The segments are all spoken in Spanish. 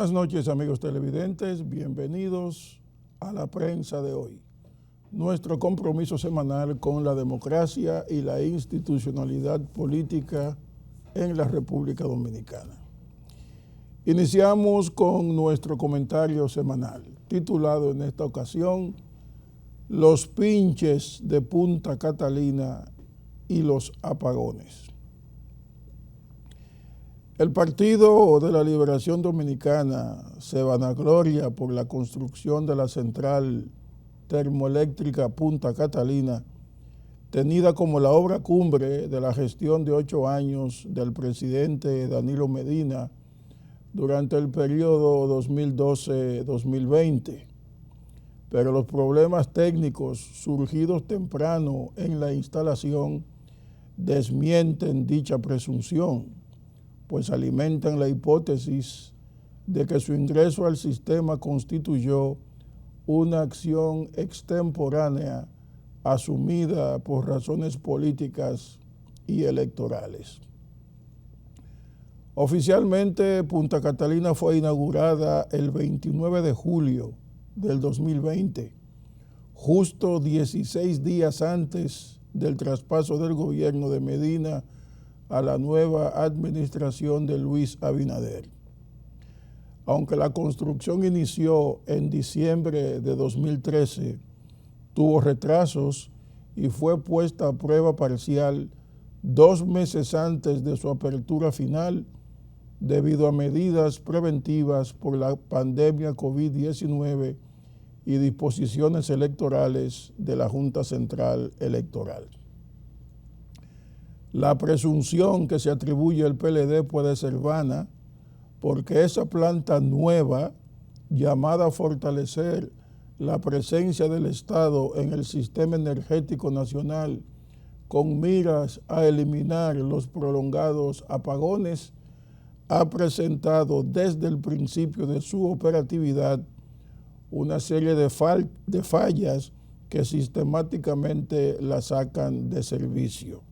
Buenas noches, amigos televidentes, bienvenidos a la prensa de hoy. Nuestro compromiso semanal con la democracia y la institucionalidad política en la República Dominicana. Iniciamos con nuestro comentario semanal, titulado en esta ocasión, Los pinches de Punta Catalina y los apagones. El Partido de la Liberación Dominicana se vanagloria por la construcción de la central termoeléctrica Punta Catalina, tenida como la obra cumbre de la gestión de 8 años del presidente Danilo Medina durante el periodo 2012-2020. Pero los problemas técnicos surgidos temprano en la instalación desmienten dicha presunción, pues alimentan la hipótesis de que su ingreso al sistema constituyó una acción extemporánea asumida por razones políticas y electorales. Oficialmente, Punta Catalina fue inaugurada el 29 de julio del 2020, justo 16 días antes del traspaso del gobierno de Medina a la nueva administración de Luis Abinader. Aunque la construcción inició en diciembre de 2013, tuvo retrasos y fue puesta a prueba parcial 2 meses antes de su apertura final debido a medidas preventivas por la pandemia COVID-19 y disposiciones electorales de la Junta Central Electoral. La presunción que se atribuye al PLD puede ser vana, porque esa planta nueva, llamada a fortalecer la presencia del Estado en el sistema energético nacional con miras a eliminar los prolongados apagones, ha presentado desde el principio de su operatividad una serie de fallas que sistemáticamente la sacan de servicio.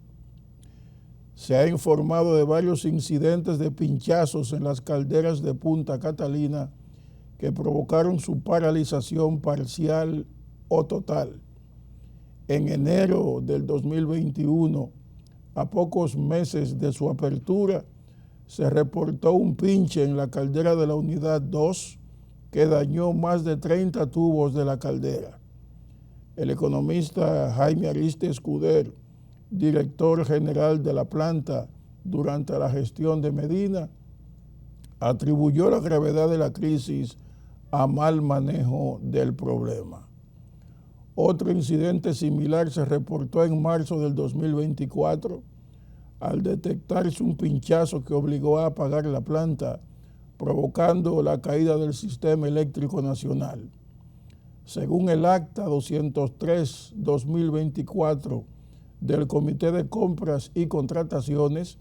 Se ha informado de varios incidentes de pinchazos en las calderas de Punta Catalina que provocaron su paralización parcial o total. En enero del 2021, a pocos meses de su apertura, se reportó un pinche en la caldera de la Unidad 2 que dañó más de 30 tubos de la caldera. El economista Jaime Ariste Escuder, director general de la planta durante la gestión de Medina, atribuyó la gravedad de la crisis a mal manejo del problema. Otro incidente similar se reportó en marzo del 2024 al detectarse un pinchazo que obligó a apagar la planta, provocando la caída del sistema eléctrico nacional. Según el acta 203-2024 del Comité de Compras y Contrataciones,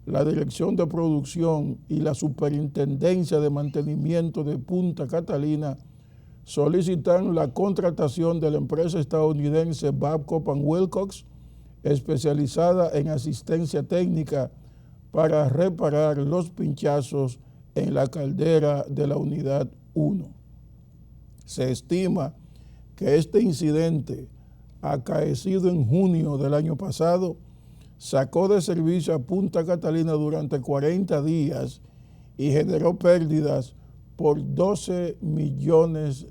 la Dirección de Producción y la Superintendencia de Mantenimiento de Punta Catalina solicitan la contratación de la empresa estadounidense Babcock & Wilcox, especializada en asistencia técnica para reparar los pinchazos en la caldera de la Unidad 1. Se estima que este incidente, acaecido en junio del año pasado, sacó de servicio a Punta Catalina durante 40 días y generó pérdidas por $12 millones.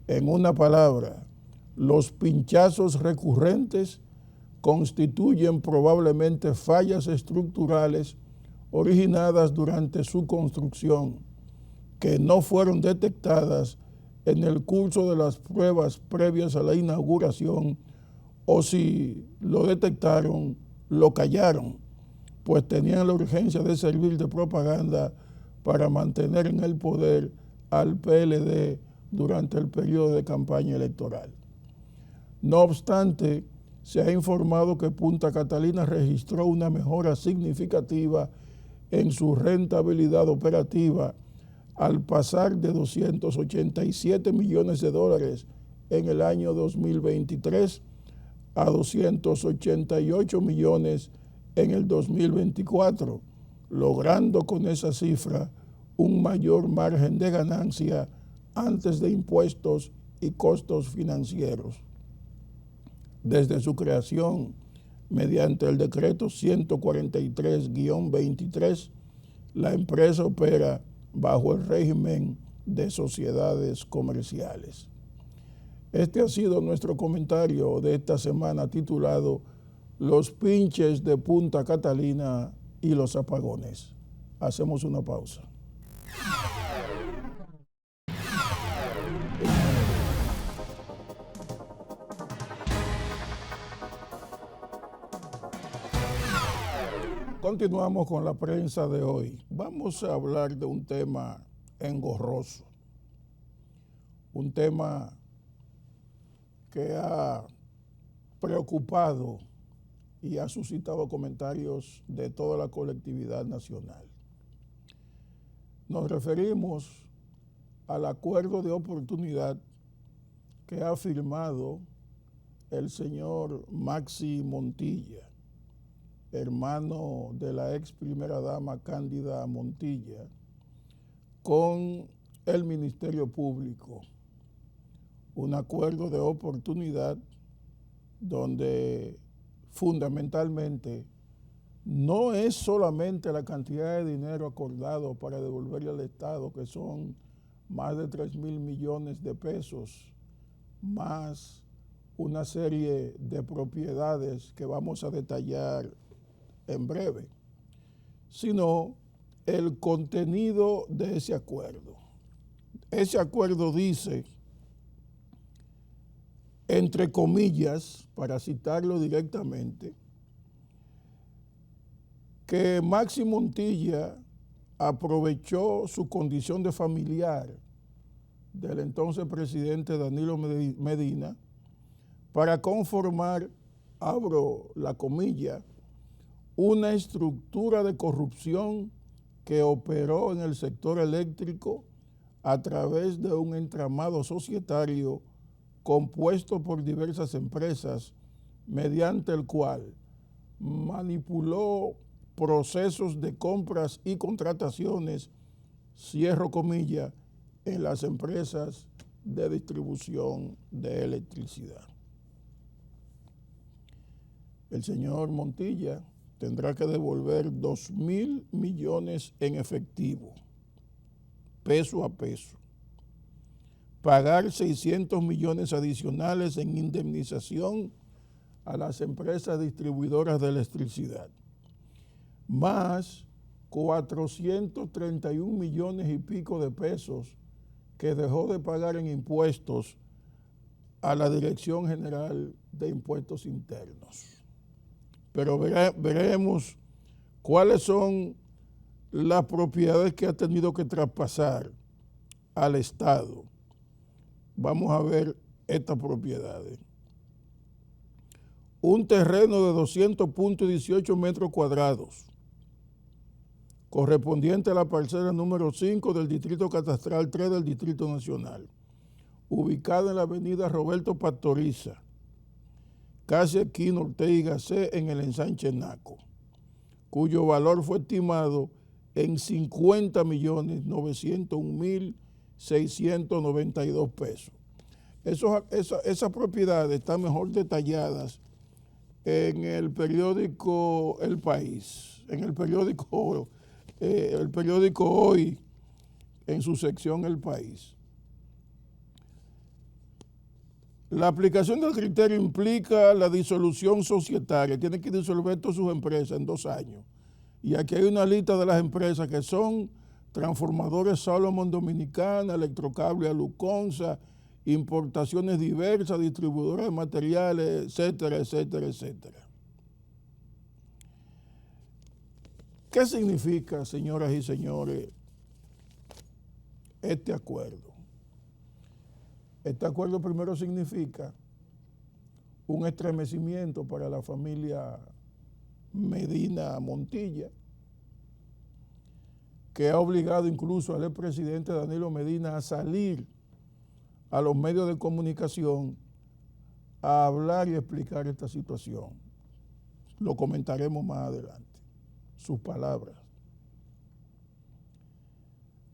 En una palabra, los pinchazos recurrentes constituyen probablemente fallas estructurales originadas durante su construcción, que no fueron detectadas en el curso de las pruebas previas a la inauguración, o si lo detectaron, lo callaron, pues tenían la urgencia de servir de propaganda para mantener en el poder al PLD durante el periodo de campaña electoral. No obstante, se ha informado que Punta Catalina registró una mejora significativa en su rentabilidad operativa al pasar de $287 millones en el año 2023 a 288 millones en el 2024, logrando con esa cifra un mayor margen de ganancia antes de impuestos y costos financieros. Desde su creación, mediante el decreto 143-23, la empresa opera bajo el régimen de sociedades comerciales. Este ha sido nuestro comentario de esta semana titulado Los pinches de Punta Catalina y los apagones. Hacemos una pausa. Continuamos con la prensa de hoy. Vamos a hablar de un tema engorroso, un tema que ha preocupado y ha suscitado comentarios de toda la colectividad nacional. Nos referimos al acuerdo de oportunidad que ha firmado el señor Maxi Montilla, hermano de la ex primera dama Cándida Montilla, con el Ministerio Público. Un acuerdo de oportunidad donde fundamentalmente no es solamente la cantidad de dinero acordado para devolverle al Estado, que son más de 3,000 millones de pesos, más una serie de propiedades que vamos a detallar en breve, sino el contenido de ese acuerdo. Ese acuerdo dice, entre comillas, para citarlo directamente, que Maxi Montilla aprovechó su condición de familiar del entonces presidente Danilo Medina para conformar, abro la comilla, una estructura de corrupción que operó en el sector eléctrico a través de un entramado societario compuesto por diversas empresas, mediante el cual manipuló procesos de compras y contrataciones, cierro comillas, en las empresas de distribución de electricidad. El señor Montilla tendrá que devolver 2,000 millones en efectivo, peso a peso, pagar 600 millones adicionales en indemnización a las empresas distribuidoras de electricidad, más 431 millones y pico de pesos que dejó de pagar en impuestos a la Dirección General de Impuestos Internos. Pero veremos cuáles son las propiedades que ha tenido que traspasar al Estado. Vamos a ver estas propiedades. Un terreno de 200.18 metros cuadrados, correspondiente a la parcela número 5 del Distrito Catastral 3 del Distrito Nacional, ubicada en la avenida Roberto Pastoriza, casi esquina Ortega y Gasset, en el ensanche Naco, cuyo valor fue estimado en 50.901.692 pesos. Esas propiedades están mejor detalladas en el periódico El País, en el periódico Hoy, en su sección El País. La aplicación del criterio implica la disolución societaria. Tiene que disolver todas sus empresas en 2 años. Y aquí hay una lista de las empresas que son Transformadores Salomón Dominicana, Electrocable Aluconza, importaciones diversas, distribuidoras de materiales, etcétera, etcétera, etcétera. ¿Qué significa, señoras y señores, este acuerdo? Este acuerdo primero significa un estremecimiento para la familia Medina Montilla, que ha obligado incluso al expresidente Danilo Medina a salir a los medios de comunicación a hablar y explicar esta situación. Lo comentaremos más adelante, sus palabras.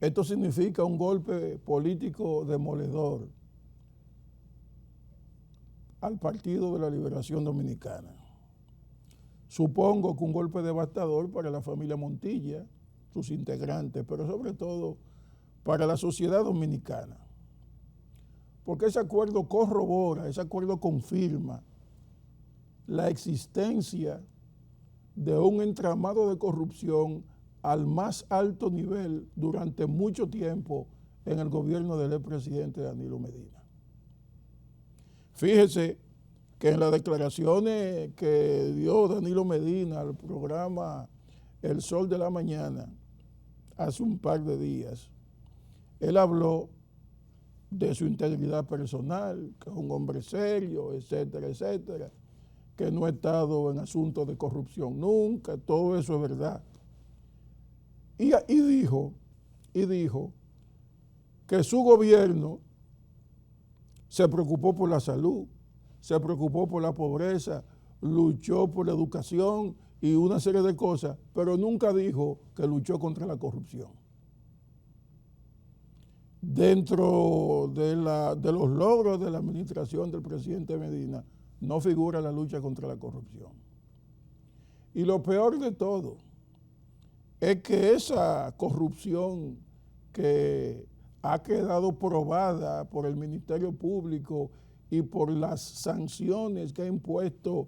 Esto significa un golpe político demoledor al Partido de la Liberación Dominicana. Supongo que un golpe devastador para la familia Montilla, sus integrantes, pero sobre todo para la sociedad dominicana. Porque ese acuerdo corrobora, ese acuerdo confirma la existencia de un entramado de corrupción al más alto nivel durante mucho tiempo en el gobierno del expresidente Danilo Medina. Fíjese que en las declaraciones que dio Danilo Medina al programa El Sol de la Mañana hace un par de días, él habló de su integridad personal, que es un hombre serio, etcétera, etcétera, que no ha estado en asuntos de corrupción nunca, todo eso es verdad. Y dijo que su gobierno se preocupó por la salud, se preocupó por la pobreza, luchó por la educación y una serie de cosas, pero nunca dijo que luchó contra la corrupción. Dentro de los logros de la administración del presidente Medina no figura la lucha contra la corrupción. Y lo peor de todo es que esa corrupción que ha quedado probada por el Ministerio Público y por las sanciones que han impuesto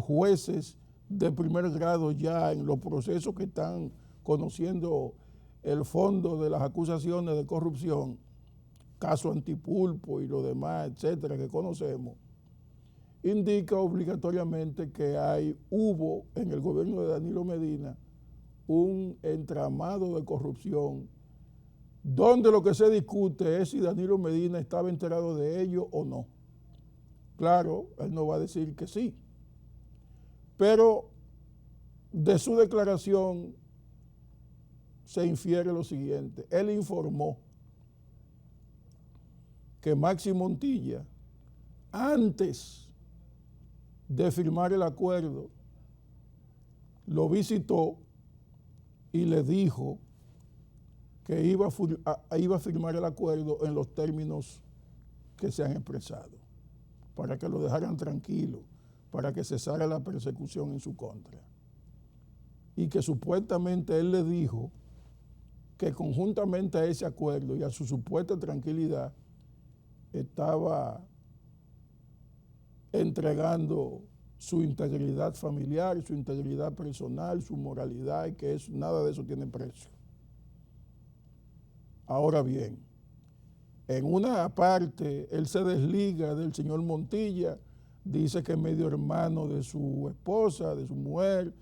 jueces de primer grado ya en los procesos que están conociendo el fondo de las acusaciones de corrupción, caso Antipulpo y lo demás, etcétera, que conocemos, indica obligatoriamente que hubo en el gobierno de Danilo Medina un entramado de corrupción donde lo que se discute es si Danilo Medina estaba enterado de ello o no. Claro, él no va a decir que sí, pero de su declaración se infiere lo siguiente. Él informó que Maxi Montilla, antes de firmar el acuerdo, lo visitó y le dijo que iba a firmar el acuerdo en los términos que se han expresado, para que lo dejaran tranquilo, para que cesara la persecución en su contra. Y que supuestamente él le dijo que conjuntamente a ese acuerdo y a su supuesta tranquilidad estaba entregando su integridad familiar, su integridad personal, su moralidad, y que nada de eso tiene precio. Ahora bien, en una parte él se desliga del señor Montilla, dice que es medio hermano de su esposa, de su mujer,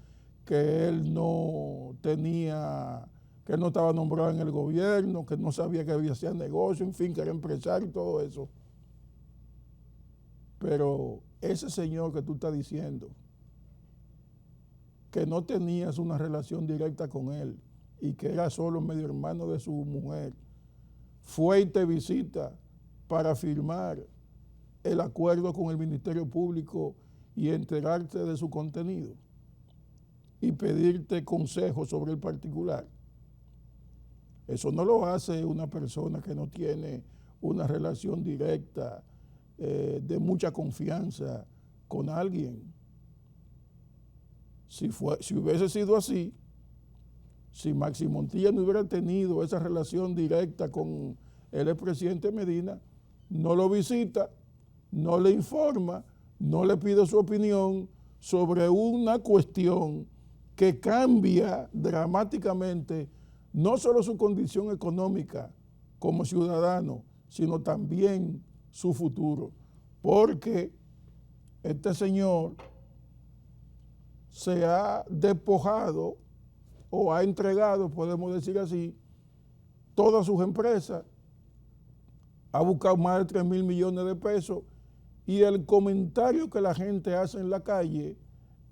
que él no estaba nombrado en el gobierno, que no sabía que había hacía negocio, en fin, que era empresario y todo eso. Pero ese señor que tú estás diciendo, que no tenías una relación directa con él y que era solo medio hermano de su mujer, fue y te visita para firmar el acuerdo con el Ministerio Público y enterarte de su contenido y pedirte consejos sobre el particular. Eso no lo hace una persona que no tiene una relación directa de mucha confianza con alguien. Si hubiese sido así, si Maxi Montilla no hubiera tenido esa relación directa con el expresidente Medina, no lo visita, no le informa, no le pide su opinión sobre una cuestión que cambia dramáticamente no solo su condición económica como ciudadano, sino también su futuro, porque este señor se ha despojado o ha entregado, podemos decir así, todas sus empresas, ha buscado más de 3.000 millones de pesos y el comentario que la gente hace en la calle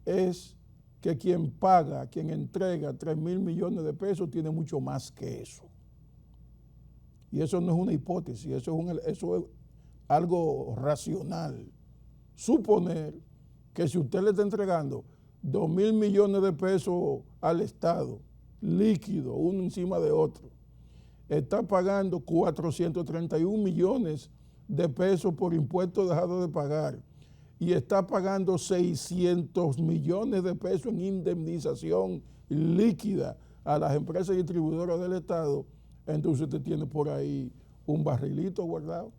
es que quien paga, quien entrega 3.000 millones de pesos tiene mucho más que eso. Y eso no es una hipótesis, eso es algo racional. Suponer que si usted le está entregando 2.000 millones de pesos al Estado, líquido, uno encima de otro, está pagando 431 millones de pesos por impuestos dejados de pagar y está pagando 600 millones de pesos en indemnización líquida a las empresas distribuidoras del Estado, entonces usted tiene por ahí un barrilito guardado.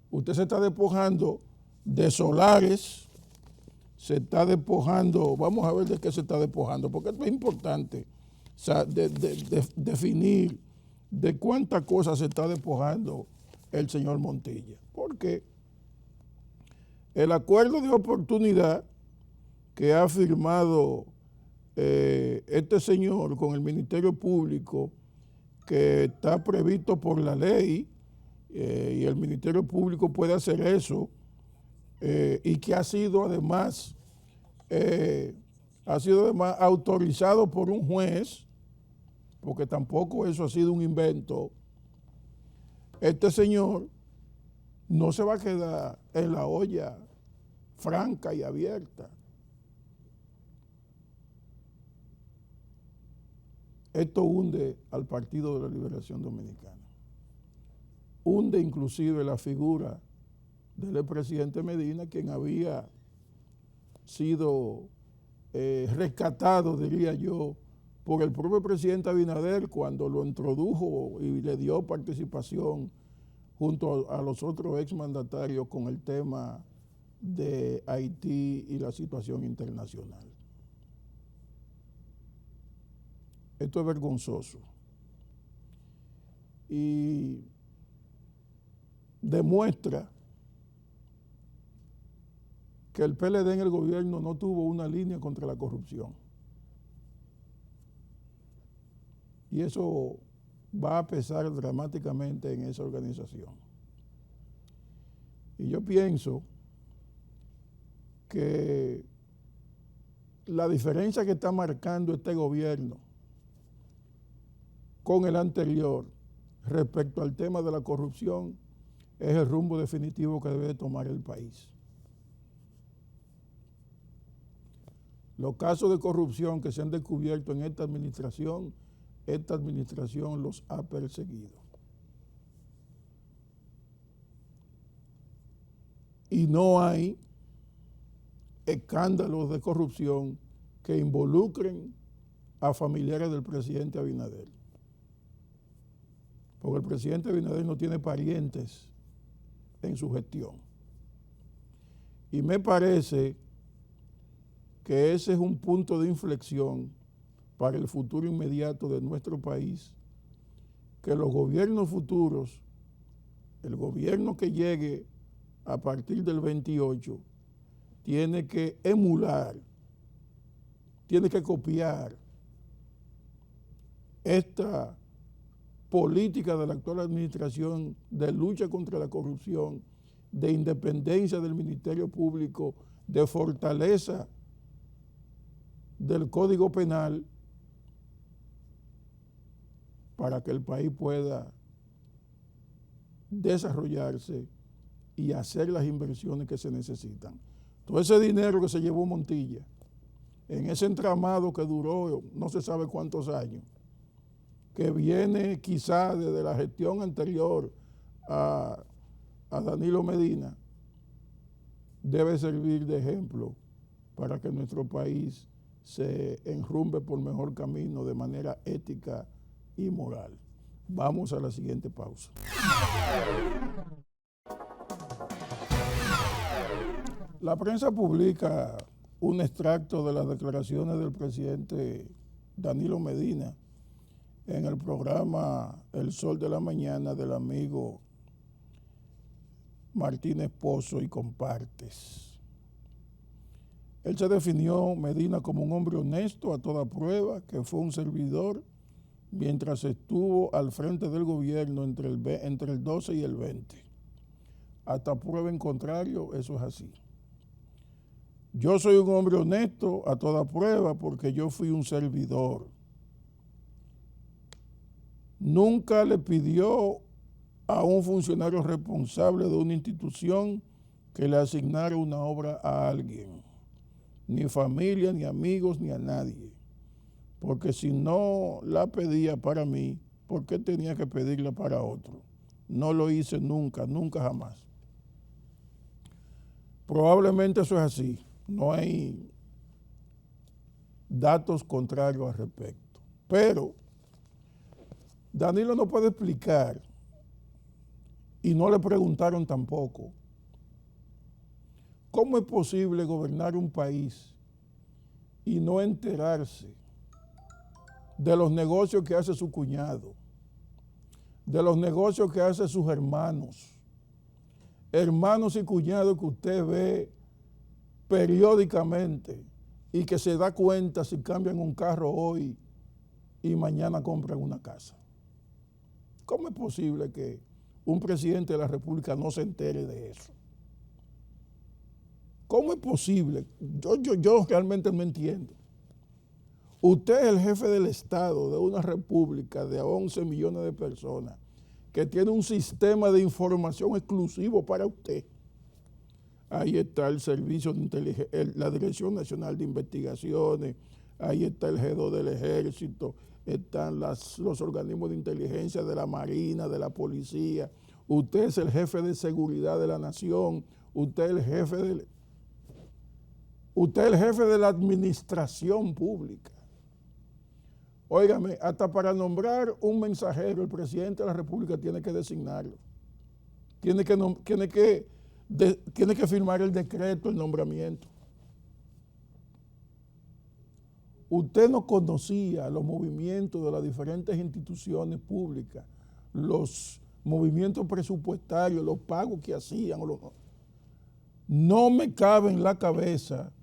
Usted se está despojando de solares, se está despojando, vamos a ver de qué se está despojando, porque esto es importante, o sea, definir de cuántas cosas se está despojando el señor Montilla. Porque el acuerdo de oportunidad que ha firmado este señor con el Ministerio Público, que está previsto por la ley, y el Ministerio Público puede hacer eso, y que ha sido además autorizado por un juez, porque tampoco eso ha sido un invento. Este señor no se va a quedar en la olla franca y abierta. Esto hunde al Partido de la Liberación Dominicana. Hunde inclusive la figura del expresidente Medina, quien había sido rescatado, diría yo, por el propio presidente Abinader cuando lo introdujo y le dio participación junto a los otros exmandatarios con el tema de Haití y la situación internacional. Esto es vergonzoso y demuestra que el PLD en el gobierno no tuvo una línea contra la corrupción. Y eso va a pesar dramáticamente en esa organización. Y yo pienso que la diferencia que está marcando este gobierno con el anterior respecto al tema de la corrupción es el rumbo definitivo que debe tomar el país. Los casos de corrupción que se han descubierto en esta administración los ha perseguido. Y no hay escándalos de corrupción que involucren a familiares del presidente Abinader. Porque el presidente Abinader no tiene parientes en su gestión. Y me parece que ese es un punto de inflexión para el futuro inmediato de nuestro país, que los gobiernos futuros, el gobierno que llegue a partir del 28, tiene que emular, tiene que copiar esta política de la actual administración de lucha contra la corrupción, de independencia del Ministerio Público, de fortaleza del Código Penal, para que el país pueda desarrollarse y hacer las inversiones que se necesitan. Todo ese dinero que se llevó Montilla, en ese entramado que duró no se sabe cuántos años, que viene quizá desde la gestión anterior a Danilo Medina, debe servir de ejemplo para que nuestro país se enrumbe por mejor camino de manera ética y moral. Vamos a la siguiente pausa. La prensa publica un extracto de las declaraciones del presidente Danilo Medina en el programa El Sol de la Mañana del amigo Martínez Pozo y Compartes. Él se definió, Medina, como un hombre honesto a toda prueba, que fue un servidor mientras estuvo al frente del gobierno entre el 12 y el 20. Hasta prueba en contrario, eso es así. Yo soy un hombre honesto a toda prueba porque yo fui un servidor. Nunca le pidió a un funcionario responsable de una institución que le asignara una obra a alguien, ni familia, ni amigos, ni a nadie. porque si no la pedía para mí, ¿por qué tenía que pedirla para otro? No lo hice nunca, nunca jamás. Probablemente eso es así, no hay datos contrarios al respecto. Pero Danilo no puede explicar, y no le preguntaron tampoco, ¿cómo es posible gobernar un país y no enterarse de los negocios que hace su cuñado, de los negocios que hacen sus hermanos y cuñados que usted ve periódicamente y que se da cuenta si cambian un carro hoy y mañana compran una casa? ¿Cómo es posible que un presidente de la República no se entere de eso? ¿Cómo es posible? Yo realmente no entiendo. Usted es el jefe del Estado de una república de 11 millones de personas que tiene un sistema de información exclusivo para usted. Ahí está el Servicio de Inteligencia, la Dirección Nacional de Investigaciones, ahí está el G2 del Ejército, están los organismos de inteligencia de la Marina, de la Policía. Usted es el jefe de seguridad de la nación, usted es el jefe de la administración pública. Óigame, hasta para nombrar un mensajero, el presidente de la República tiene que designarlo. Tiene que firmar el decreto, el nombramiento. Usted no conocía los movimientos de las diferentes instituciones públicas, los movimientos presupuestarios, los pagos que hacían. No me cabe en la cabeza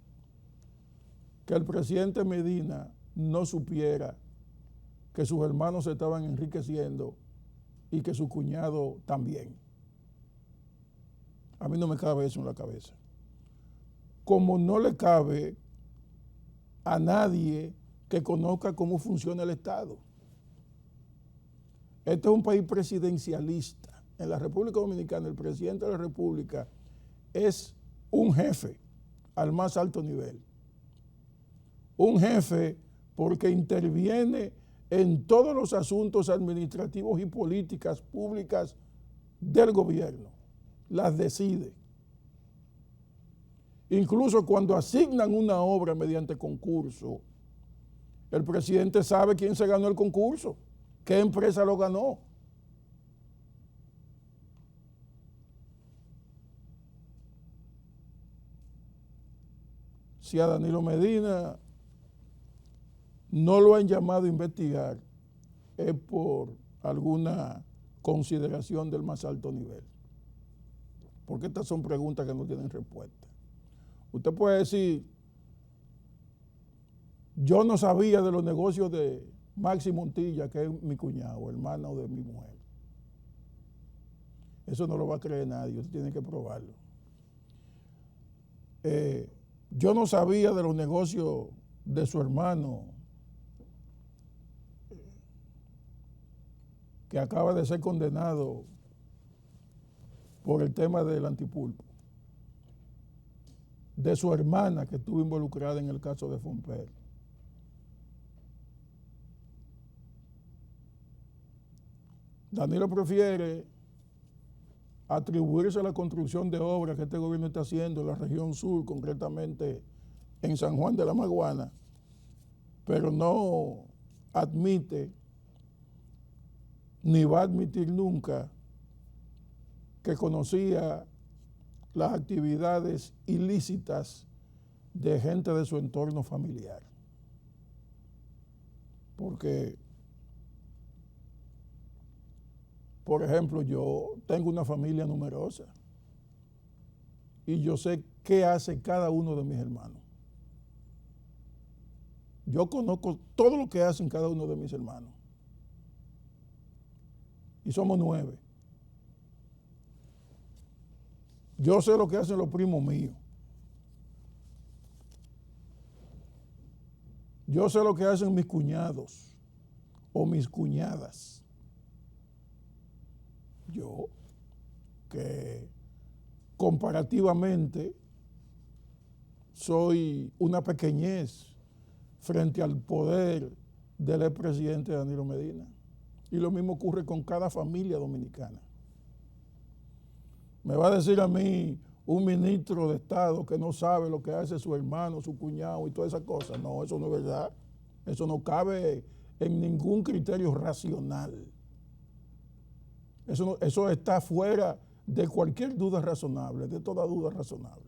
que el presidente Medina no supiera que sus hermanos se estaban enriqueciendo y que su cuñado también. A mí no me cabe eso en la cabeza. Como no le cabe a nadie que conozca cómo funciona el Estado. Este es un país presidencialista. En la República Dominicana, el presidente de la República es un jefe al más alto nivel. Un jefe porque interviene en todos los asuntos administrativos y políticas públicas del gobierno. Las decide. Incluso cuando asignan una obra mediante concurso, el presidente sabe quién se ganó el concurso, qué empresa lo ganó. Si a Danilo Medina no lo han llamado a investigar, es por alguna consideración del más alto nivel. Porque estas son preguntas que no tienen respuesta. Usted puede decir, yo no sabía de los negocios de Maxi Montilla, que es mi cuñado, hermano de mi mujer. Eso no lo va a creer nadie, usted tiene que probarlo. Yo no sabía de los negocios de su hermano, que acaba de ser condenado por el tema del antipulpo, de su hermana que estuvo involucrada en el caso de Fomper. Danilo prefiere atribuirse a la construcción de obras que este gobierno está haciendo en la región sur, concretamente en San Juan de la Maguana, pero no admite ni va a admitir nunca que conocía las actividades ilícitas de gente de su entorno familiar. Porque, por ejemplo, yo tengo una familia numerosa y yo sé qué hace cada uno de mis hermanos. Yo conozco todo lo que hacen cada uno de mis hermanos. Y somos 9. Yo sé lo que hacen los primos míos. Yo sé lo que hacen mis cuñados o mis cuñadas. Yo, que comparativamente soy una pequeñez frente al poder del expresidente Danilo Medina. Y lo mismo ocurre con cada familia dominicana. Me va a decir a mí un ministro de Estado que no sabe lo que hace su hermano, su cuñado y todas esas cosas. No, eso no es verdad. Eso no cabe en ningún criterio racional. Eso está fuera de cualquier duda razonable, de toda duda razonable.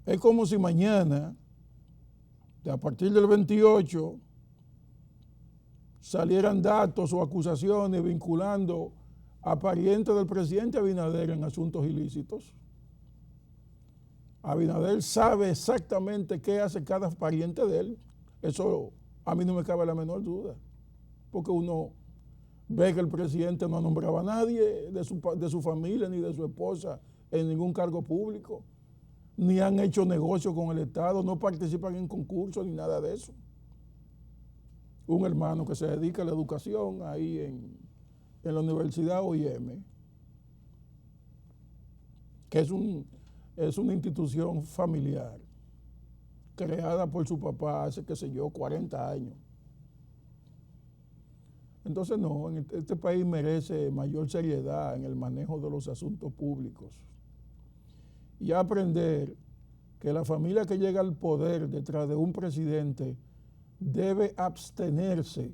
Es como si mañana, a partir del 28, salieran datos o acusaciones vinculando a parientes del presidente Abinader en asuntos ilícitos. Abinader sabe exactamente qué hace cada pariente de él. Eso a mí no me cabe la menor duda, porque uno ve que el presidente no nombraba a nadie de su familia ni de su esposa en ningún cargo público, ni han hecho negocio con el Estado, no participan en concursos ni nada de eso. Un hermano que se dedica a la educación ahí en la Universidad OIM, que es una institución familiar, creada por su papá hace, qué sé yo, 40 años. Entonces no, este país merece mayor seriedad en el manejo de los asuntos públicos. Y aprender que la familia que llega al poder detrás de un presidente debe abstenerse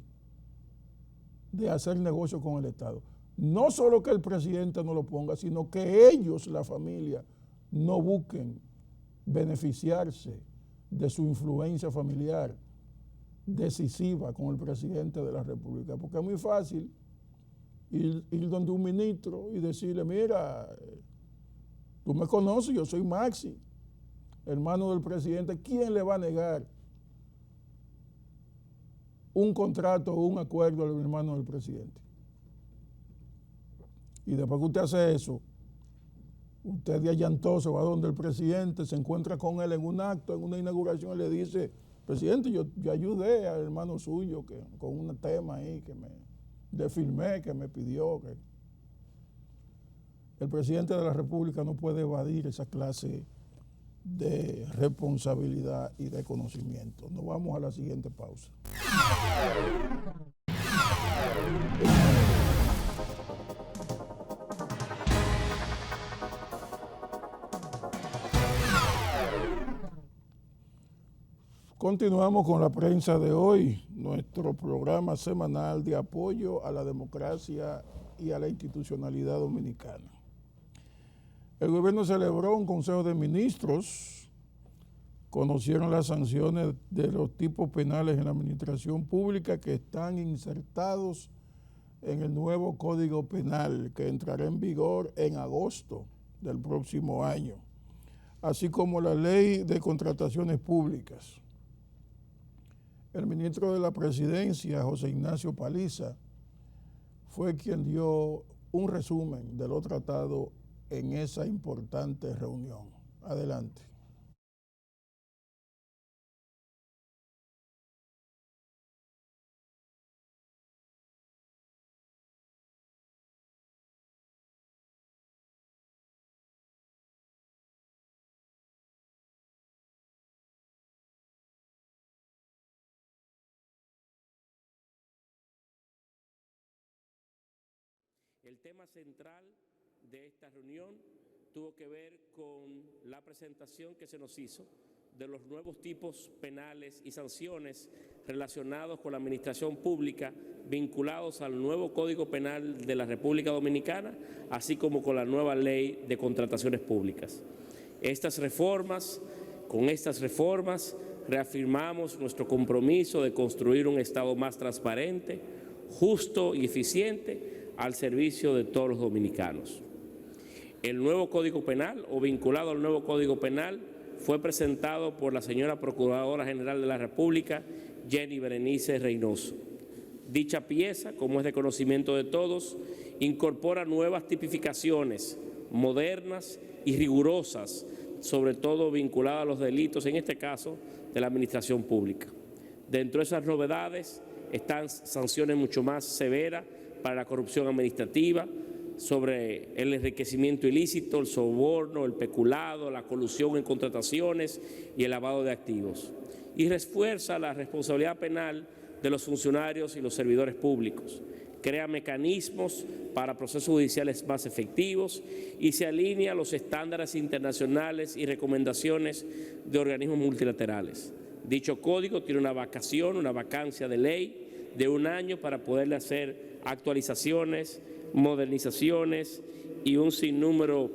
de hacer negocio con el Estado. No solo que el presidente no lo ponga, sino que ellos, la familia, no busquen beneficiarse de su influencia familiar decisiva con el presidente de la República. Porque es muy fácil ir donde un ministro y decirle, mira, tú me conoces, yo soy Maxi, hermano del presidente. ¿Quién le va a negar un contrato o un acuerdo al hermano del presidente? Y después que usted hace eso, usted de allantoso va donde el presidente, se encuentra con él en un acto, en una inauguración, y le dice, presidente, yo ayudé al hermano suyo con un tema ahí de firmé, que me pidió. El presidente de la República no puede evadir esa clase de responsabilidad y de conocimiento. Nos vamos a la siguiente pausa. Continuamos con la prensa de hoy, nuestro programa semanal de apoyo a la democracia y a la institucionalidad dominicana. El gobierno celebró un consejo de ministros, conocieron las sanciones de los tipos penales en la administración pública que están insertados en el nuevo Código Penal que entrará en vigor en agosto del próximo año, así como la Ley de Contrataciones Públicas. El ministro de la Presidencia, José Ignacio Paliza, fue quien dio un resumen de lo tratado en esa importante reunión. Adelante. El tema central de esta reunión tuvo que ver con la presentación que se nos hizo de los nuevos tipos penales y sanciones relacionados con la administración pública vinculados al nuevo Código Penal de la República Dominicana, así como con la nueva Ley de Contrataciones Públicas. Con estas reformas, reafirmamos nuestro compromiso de construir un Estado más transparente, justo y eficiente al servicio de todos los dominicanos. El nuevo Código Penal, o vinculado al nuevo Código Penal, fue presentado por la señora Procuradora General de la República, Jenny Berenice Reynoso. Dicha pieza, como es de conocimiento de todos, incorpora nuevas tipificaciones modernas y rigurosas, sobre todo vinculadas a los delitos, en este caso, de la administración pública. Dentro de esas novedades están sanciones mucho más severas para la corrupción administrativa, sobre el enriquecimiento ilícito, el soborno, el peculado, la colusión en contrataciones y el lavado de activos. Y refuerza la responsabilidad penal de los funcionarios y los servidores públicos. Crea mecanismos para procesos judiciales más efectivos y se alinea a los estándares internacionales y recomendaciones de organismos multilaterales. Dicho código tiene una vacancia de ley de 1 año para poderle hacer actualizaciones, modernizaciones y un sinnúmero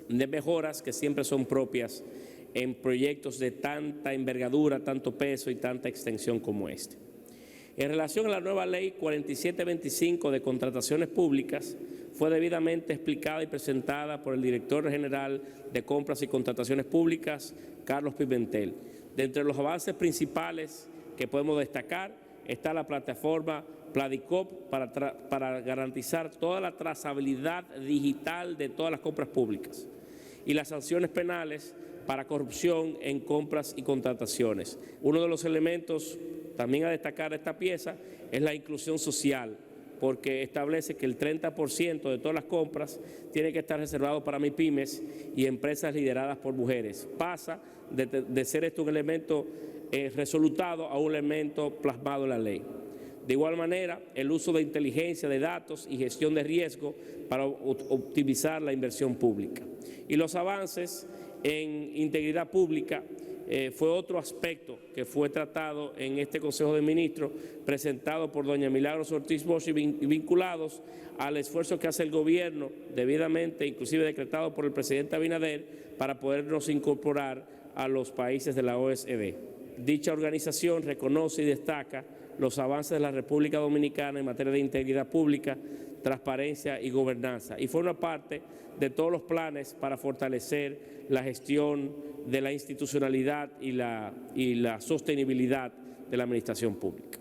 de mejoras que siempre son propias en proyectos de tanta envergadura, tanto peso y tanta extensión como este. En relación a la nueva ley 4725 de contrataciones públicas, fue debidamente explicada y presentada por el director general de Compras y Contrataciones Públicas, Carlos Pimentel. De entre los avances principales que podemos destacar está la plataforma Pladicop para garantizar toda la trazabilidad digital de todas las compras públicas y las sanciones penales para corrupción en compras y contrataciones. Uno de los elementos también a destacar de esta pieza es la inclusión social, porque establece que el 30% de todas las compras tiene que estar reservado para MIPYMES y empresas lideradas por mujeres. Pasa de ser esto un elemento resolutado a un elemento plasmado en la ley. De igual manera, el uso de inteligencia de datos y gestión de riesgo para optimizar la inversión pública. Y los avances en integridad pública fue otro aspecto que fue tratado en este Consejo de Ministros, presentado por doña Milagros Ortiz Bosch y vinculados al esfuerzo que hace el gobierno, debidamente, inclusive decretado por el presidente Abinader, para podernos incorporar a los países de la OSD. Dicha organización reconoce y destaca los avances de la República Dominicana en materia de integridad pública, transparencia y gobernanza, y forma parte de todos los planes para fortalecer la gestión de la institucionalidad y la sostenibilidad de la administración pública.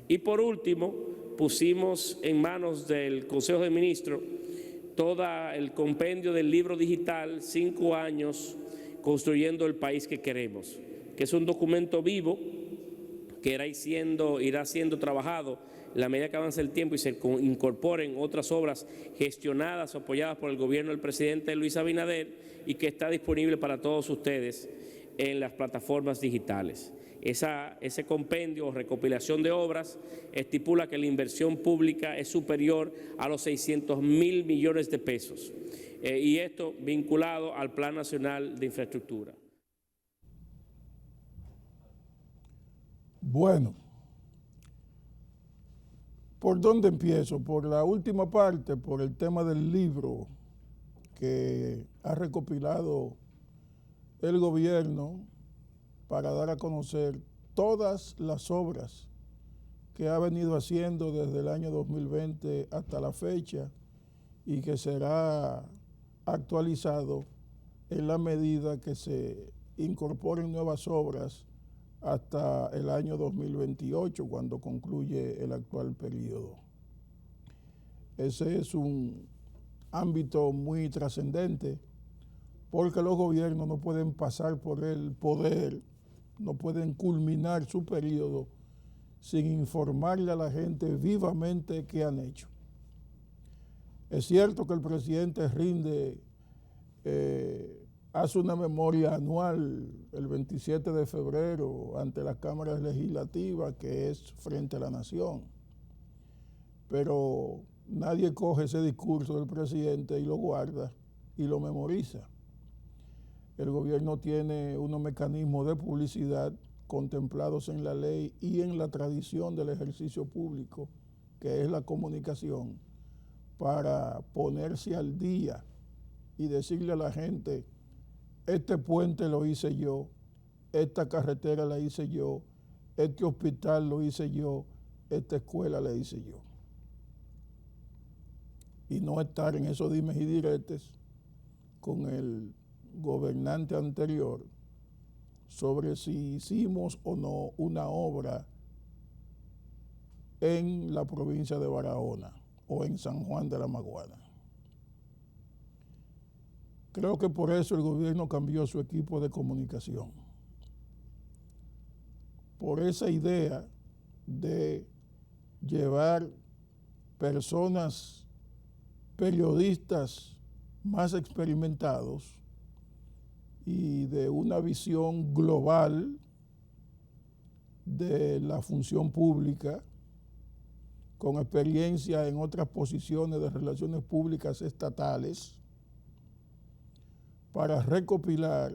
Y por último, pusimos en manos del Consejo de Ministros todo el compendio del libro digital 5 años construyendo el país que queremos, que es un documento vivo que irá siendo trabajado en la medida que avance el tiempo y se incorporen otras obras gestionadas o apoyadas por el gobierno del presidente Luis Abinader y que está disponible para todos ustedes en las plataformas digitales. Ese compendio o recopilación de obras estipula que la inversión pública es superior a los 600.000 millones de pesos y esto vinculado al Plan Nacional de Infraestructura. Bueno, ¿por dónde empiezo? Por la última parte, por el tema del libro que ha recopilado el gobierno para dar a conocer todas las obras que ha venido haciendo desde el año 2020 hasta la fecha y que será actualizado en la medida que se incorporen nuevas obras hasta el año 2028, cuando concluye el actual periodo. Ese es un ámbito muy trascendente, porque los gobiernos no pueden pasar por el poder, no pueden culminar su periodo sin informarle a la gente vivamente qué han hecho. Es cierto que el presidente hace una memoria anual el 27 de febrero ante las cámaras legislativas, que es frente a la nación, pero nadie coge ese discurso del presidente y lo guarda y lo memoriza. El gobierno tiene unos mecanismos de publicidad contemplados en la ley y en la tradición del ejercicio público, que es la comunicación, para ponerse al día y decirle a la gente: este puente lo hice yo, esta carretera la hice yo, este hospital lo hice yo, esta escuela la hice yo. Y no estar en esos dimes y diretes con el gobernante anterior sobre si hicimos o no una obra en la provincia de Barahona o en San Juan de la Maguana. Creo que por eso el gobierno cambió su equipo de comunicación, por esa idea de llevar personas periodistas más experimentados y de una visión global de la función pública, con experiencia en otras posiciones de relaciones públicas estatales, para recopilar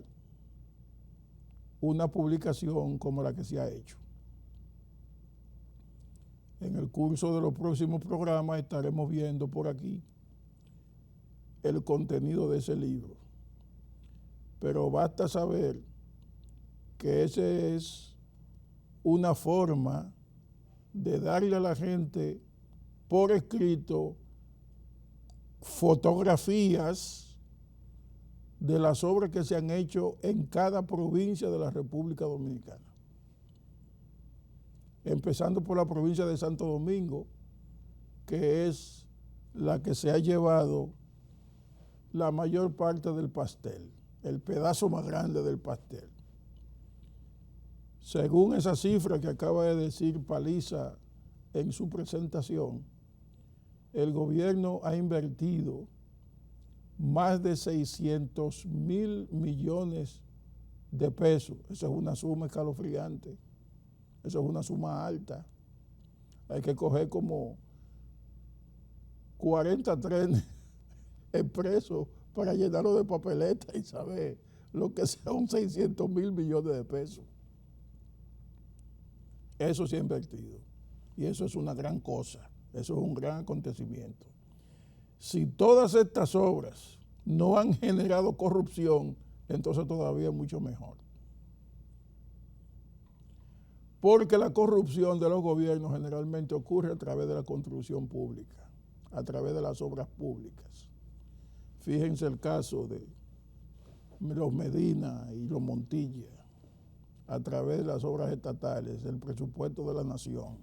una publicación como la que se ha hecho. En el curso de los próximos programas estaremos viendo por aquí el contenido de ese libro. Pero basta saber que esa es una forma de darle a la gente por escrito fotografías de las obras que se han hecho en cada provincia de la República Dominicana. Empezando por la provincia de Santo Domingo, que es la que se ha llevado la mayor parte del pastel, el pedazo más grande del pastel. Según esa cifra que acaba de decir Paliza en su presentación, el gobierno ha invertido más de 600.000 millones de pesos. Esa es una suma escalofriante, esa es una suma alta. Hay que coger como 40 trenes expresos para llenarlo de papeleta y saber lo que son 600.000 millones de pesos. Eso se ha invertido y eso es una gran cosa, eso es un gran acontecimiento. Si todas estas obras no han generado corrupción, entonces todavía es mucho mejor. Porque la corrupción de los gobiernos generalmente ocurre a través de la construcción pública, a través de las obras públicas. Fíjense el caso de los Medina y los Montilla, a través de las obras estatales, el presupuesto de la nación,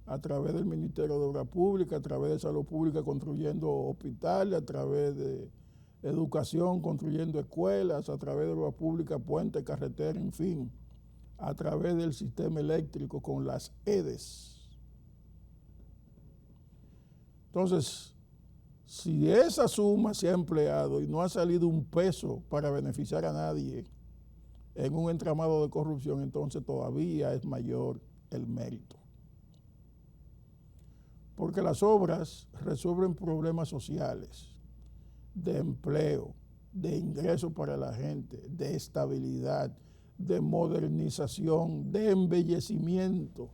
a través del Ministerio de Obras Públicas, a través de Salud Pública construyendo hospitales, a través de educación construyendo escuelas, a través de obras públicas, puentes, carreteras, en fin, a través del sistema eléctrico con las EDES. Entonces, si esa suma se ha empleado y no ha salido un peso para beneficiar a nadie en un entramado de corrupción, entonces todavía es mayor el mérito. Porque las obras resuelven problemas sociales, de empleo, de ingresos para la gente, de estabilidad, de modernización, de embellecimiento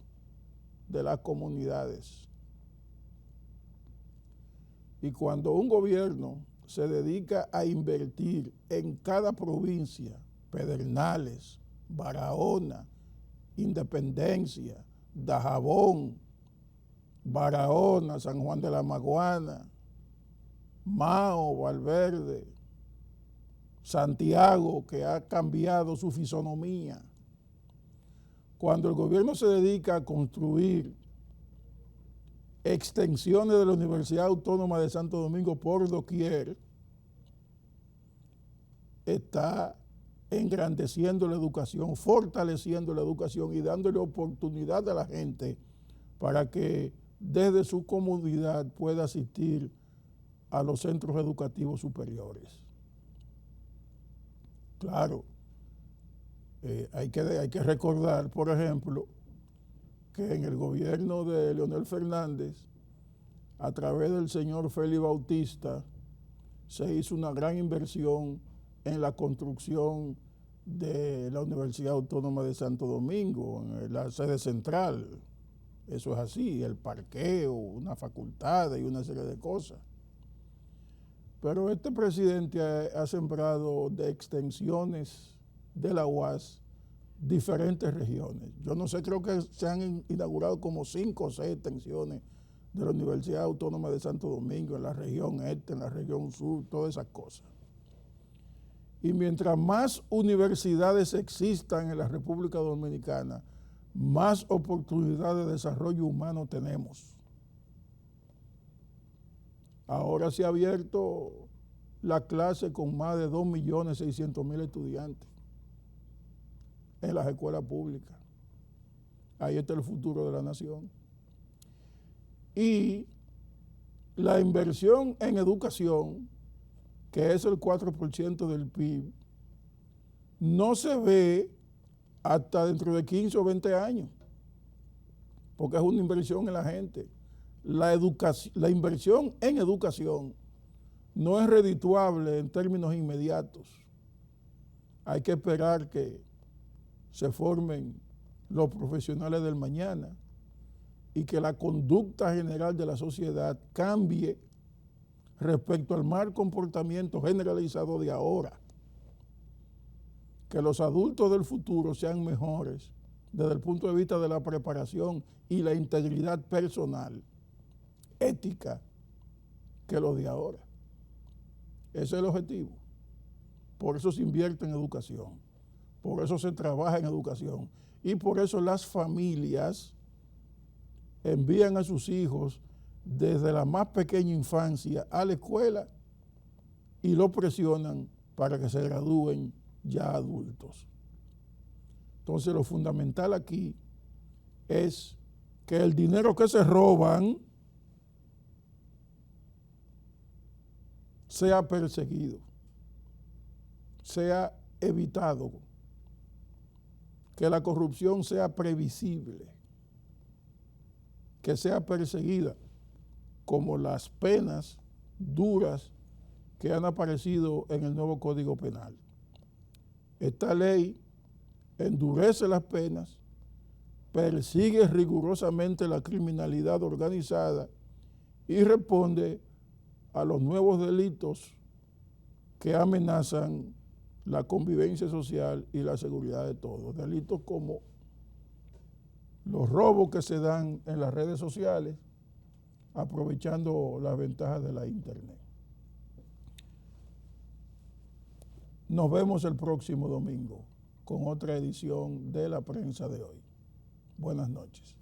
de las comunidades. Y cuando un gobierno se dedica a invertir en cada provincia, Pedernales, Barahona, Independencia, Dajabón, Barahona, San Juan de la Maguana, Mao, Valverde, Santiago, que ha cambiado su fisonomía. Cuando el gobierno se dedica a construir extensiones de la Universidad Autónoma de Santo Domingo por doquier, está engrandeciendo la educación, fortaleciendo la educación y dándole oportunidad a la gente para que desde su comodidad pueda asistir a los centros educativos superiores. Claro, hay que recordar, por ejemplo, que en el gobierno de Leonel Fernández, a través del señor Félix Bautista, se hizo una gran inversión en la construcción de la Universidad Autónoma de Santo Domingo, en la sede central. Eso es así, el parqueo, una facultad y una serie de cosas. Pero este presidente ha sembrado de extensiones de la UAS diferentes regiones. Yo no sé, creo que se han inaugurado como 5 o 6 extensiones de la Universidad Autónoma de Santo Domingo, en la región este, en la región sur, todas esas cosas. Y mientras más universidades existan en la República Dominicana, más oportunidades de desarrollo humano tenemos. Ahora se ha abierto la clase con más de 2.600.000 estudiantes en las escuelas públicas. Ahí está el futuro de la nación. Y la inversión en educación, que es el 4% del PIB, no se ve hasta dentro de 15 o 20 años, porque es una inversión en la gente. La inversión en educación no es redituable en términos inmediatos. Hay que esperar que se formen los profesionales del mañana y que la conducta general de la sociedad cambie respecto al mal comportamiento generalizado de ahora. Que los adultos del futuro sean mejores desde el punto de vista de la preparación y la integridad personal, ética, que los de ahora. Ese es el objetivo. Por eso se invierte en educación, por eso se trabaja en educación y por eso las familias envían a sus hijos desde la más pequeña infancia a la escuela y lo presionan para que se gradúen ya adultos. Entonces lo fundamental aquí es que el dinero que se roban sea perseguido, sea evitado, que la corrupción sea previsible, que sea perseguida, como las penas duras que han aparecido en el nuevo Código Penal. Esta ley endurece las penas, persigue rigurosamente la criminalidad organizada y responde a los nuevos delitos que amenazan la convivencia social y la seguridad de todos. Delitos como los robos que se dan en las redes sociales, aprovechando las ventajas de la Internet. Nos vemos el próximo domingo con otra edición de La Prensa de Hoy. Buenas noches.